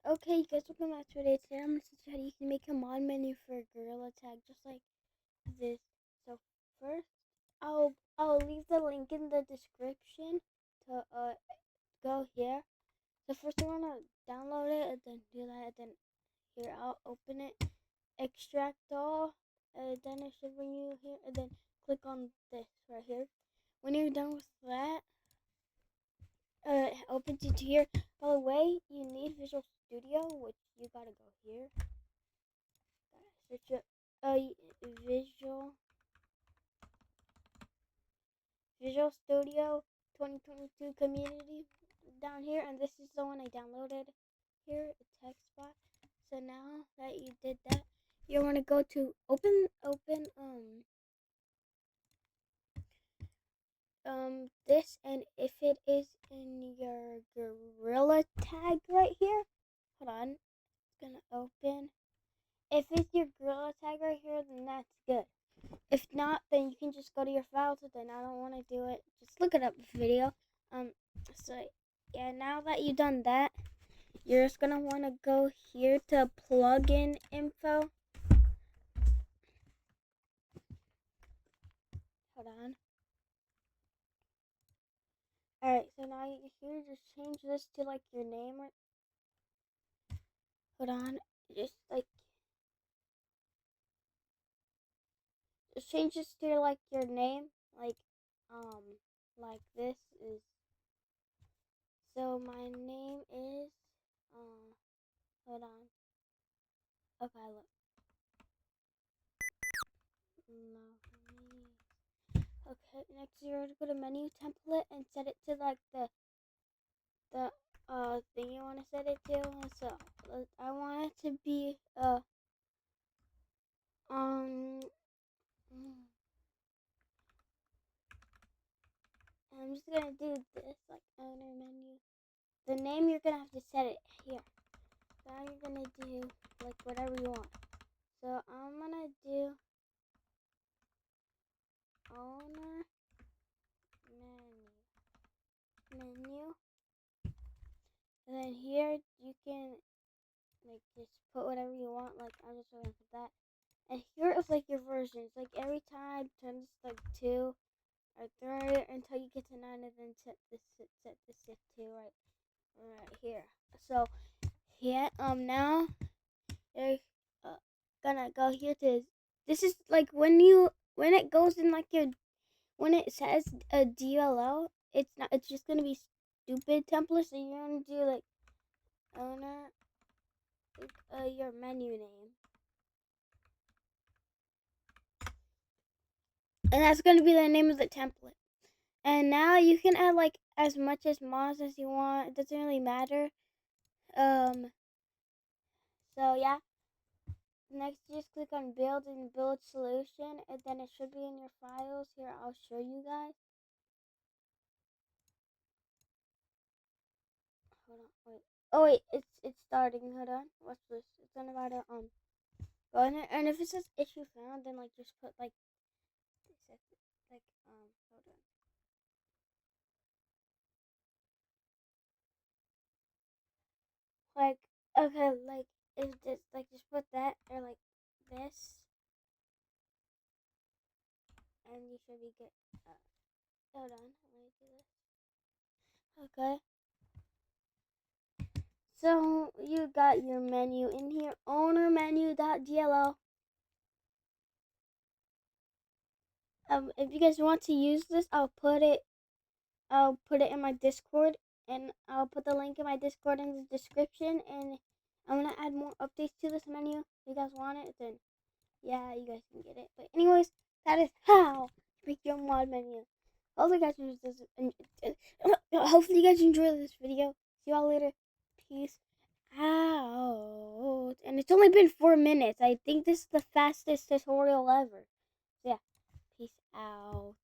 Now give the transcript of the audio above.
Okay, guys, welcome back to today. Today I'm going to teach you how you can make a mod menu for Gorilla Tag, just like this. So first, I'll leave the link in the description to go here. So first you want to download it, and then do that, and then here I'll open it, extract all, and then it should bring you here, and then click on this right here. When you're done with that, opens it here. By the way, you need Visual Studio, which you gotta go here. Search up Visual Studio 2022 Community down here, and this is the one I downloaded here, a text spot. So now that you did that, you want to go to open this, and if it is in your Gorilla Tag right here, hold on, it's gonna open. If it's your Gorilla Tag right here, then that's good. If not, then you can just go to your files, but then I don't want to do it. Just look it up video. So yeah, now that you've done that, you're just gonna want to go here to plugin info. Hold on. Alright, so now you're here, just change this to like your name. Hold on, just change this to like your name, like this is. So my name is hold on. Okay, look. No. Okay, next you're gonna go to menu template and set it to like the thing you want to set it to. So I want it to be um I'm just gonna do this like owner menu. The name you're gonna have to set it here. So now you're gonna do like whatever you want. So I'm gonna do owner menu. And then here you can like just put whatever you want. Like I'm just gonna put that. And here is like your versions. Like every time turn this like 2 or 3 until you get to 9, and then set this to 2 right here. So here now you're gonna go here to this is like when it goes in like your when it says a DLL, it's just gonna be stupid template. So you're gonna do like owner your menu name. And that's going to be the name of the template. And now you can add like as much as mods as you want. It doesn't really matter. So yeah. Next, just click on build and build solution, and then it should be in your files. Here, I'll show you guys. Hold on, wait. Oh wait, it's starting. Hold on. What's this? It's on about to go in there, and if it says issue found, then like just put like hold on. Like, okay, like, if this, like, just put that, or like, this, and you should be good. Hold on, let me do this. Okay. So, you got your menu in here, owner menu.dll. If you guys want to use this, I'll put it in my Discord, and I'll put the link in my Discord in the description, and I'm gonna add more updates to this menu. If you guys want it, then yeah, you guys can get it. But anyways, that is how to make your mod menu. Hopefully you guys enjoy this video. See y'all later. Peace out. And it's only been 4 minutes. I think this is the fastest tutorial ever. So yeah, peace out.